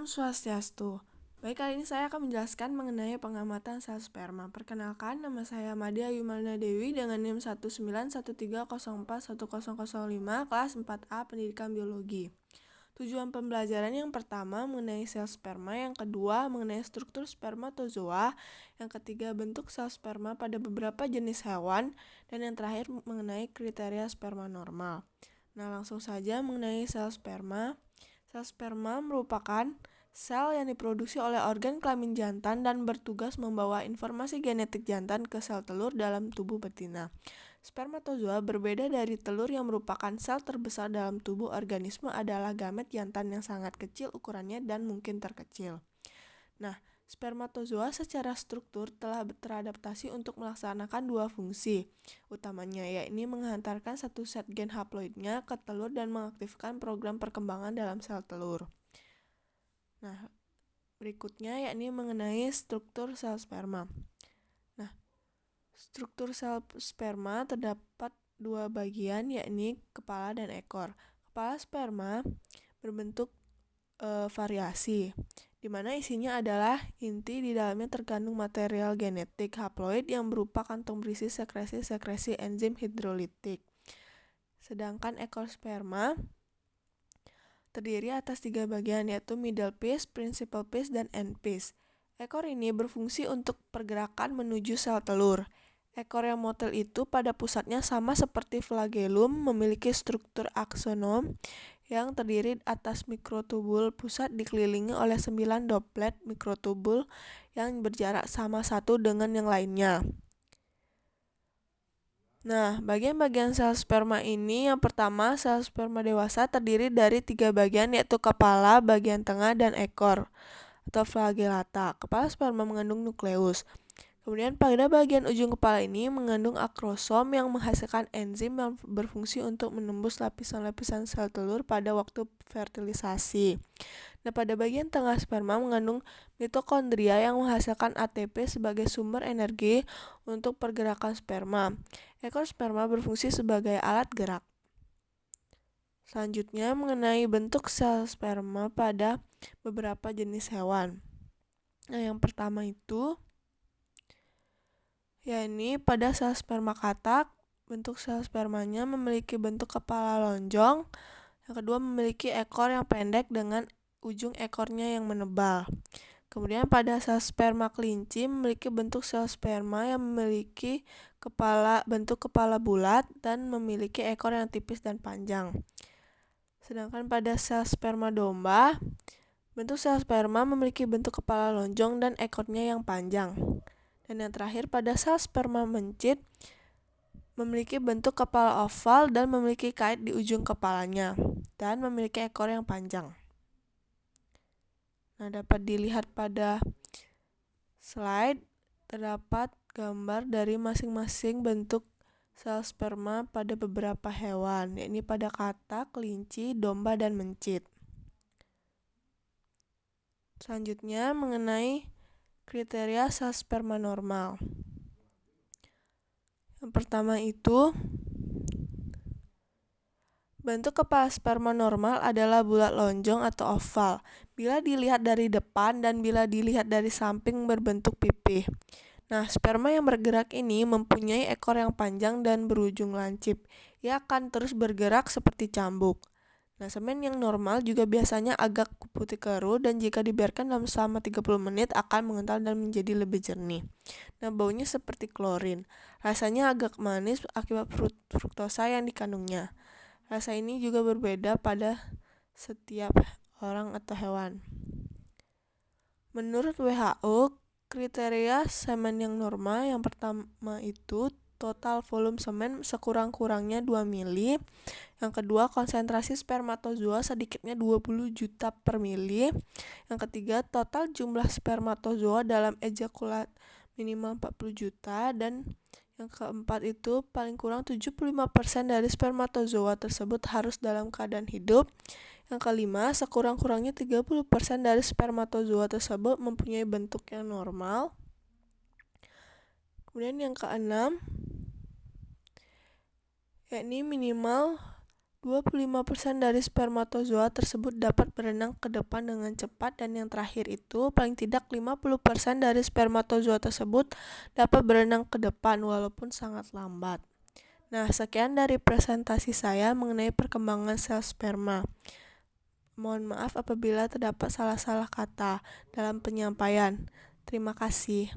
Swastiastu. Baik, kali ini saya akan menjelaskan mengenai pengamatan sel sperma. Perkenalkan, nama saya Madia Yumalna Dewi dengan NIM 19130410005 kelas 4A Pendidikan Biologi. Tujuan pembelajaran yang pertama mengenai sel sperma, yang kedua mengenai struktur spermatozoa, yang ketiga bentuk sel sperma pada beberapa jenis hewan, dan yang terakhir mengenai kriteria sperma normal. Nah, langsung saja mengenai sel sperma. Sel sperma merupakan sel yang diproduksi oleh organ kelamin jantan dan bertugas membawa informasi genetik jantan ke sel telur dalam tubuh betina. Spermatozoa berbeda dari telur yang merupakan sel terbesar dalam tubuh organisme adalah gamet jantan yang sangat kecil ukurannya dan mungkin terkecil. Nah, spermatozoa secara struktur telah teradaptasi untuk melaksanakan dua fungsi utamanya, yakni menghantarkan satu set gen haploidnya ke telur dan mengaktifkan program perkembangan dalam sel telur. Nah, berikutnya yakni mengenai struktur sel sperma. Nah, struktur sel sperma terdapat dua bagian, yakni kepala dan ekor. Kepala sperma berbentuk variasi, di mana isinya adalah inti. Di dalamnya terkandung material genetik haploid yang berupa kantong berisi sekresi-sekresi enzim hidrolitik. Sedangkan ekor sperma terdiri atas tiga bagian, yaitu middle piece, principal piece, dan end piece. Ekor ini berfungsi untuk pergerakan menuju sel telur. Ekor yang motil itu pada pusatnya sama seperti flagellum, memiliki struktur aksonom yang terdiri atas mikrotubul pusat dikelilingi oleh 9 doplet mikrotubul yang berjarak sama satu dengan yang lainnya. Nah, bagian-bagian sel sperma ini, yang pertama, sel sperma dewasa terdiri dari tiga bagian, yaitu kepala, bagian tengah, dan ekor atau flagellata. Kepala sperma mengandung nukleus. Kemudian pada bagian ujung kepala ini mengandung akrosom yang menghasilkan enzim yang berfungsi untuk menembus lapisan-lapisan sel telur pada waktu fertilisasi. Nah, pada bagian tengah sperma mengandung mitokondria yang menghasilkan ATP sebagai sumber energi untuk pergerakan sperma. Ekor sperma berfungsi sebagai alat gerak. Selanjutnya mengenai bentuk sel sperma pada beberapa jenis hewan. Nah, yang pertama itu yakni pada sel sperma katak, bentuk sel spermanya memiliki bentuk kepala lonjong. Yang kedua memiliki ekor yang pendek dengan ujung ekornya yang menebal. Kemudian pada sel sperma kelinci memiliki bentuk sel sperma yang memiliki bentuk kepala bulat dan memiliki ekor yang tipis dan panjang. Sedangkan pada sel sperma domba, bentuk sel sperma memiliki bentuk kepala lonjong dan ekornya yang panjang. Dan yang terakhir pada sel sperma mencit memiliki bentuk kepala oval dan memiliki kait di ujung kepalanya dan memiliki ekor yang panjang. Nah, dapat dilihat pada slide terdapat gambar dari masing-masing bentuk sel sperma pada beberapa hewan, yakni pada katak, kelinci, domba, dan mencit. Selanjutnya mengenai kriteria sel sperma normal. Yang pertama itu, bentuk kepala sperma normal adalah bulat lonjong atau oval bila dilihat dari depan dan bila dilihat dari samping berbentuk pipih. Nah, sperma yang bergerak ini mempunyai ekor yang panjang dan berujung lancip. Ia akan terus bergerak seperti cambuk. Nah, semen yang normal juga biasanya agak putih keruh dan jika dibiarkan dalam selama 30 menit akan mengental dan menjadi lebih jernih. Nah, baunya seperti klorin. Rasanya agak manis akibat fruktosa yang dikandungnya. Rasa ini juga berbeda pada setiap orang atau hewan. Menurut WHO, kriteria semen yang normal yang pertama itu total volume semen sekurang-kurangnya 2 mili. Yang kedua, konsentrasi spermatozoa sedikitnya 20 juta per mili. Yang ketiga, total jumlah spermatozoa dalam ejakulat minimal 40 juta. Dan yang keempat itu paling kurang 75% dari spermatozoa tersebut harus dalam keadaan hidup. Yang kelima, sekurang-kurangnya 30% dari spermatozoa tersebut mempunyai bentuk yang normal. Kemudian yang keenam, yakni minimal 25% dari spermatozoa tersebut dapat berenang ke depan dengan cepat, dan yang terakhir itu paling tidak 50% dari spermatozoa tersebut dapat berenang ke depan walaupun sangat lambat. Nah, sekian dari presentasi saya mengenai perkembangan sel sperma. Mohon maaf apabila terdapat salah-salah kata dalam penyampaian. Terima kasih.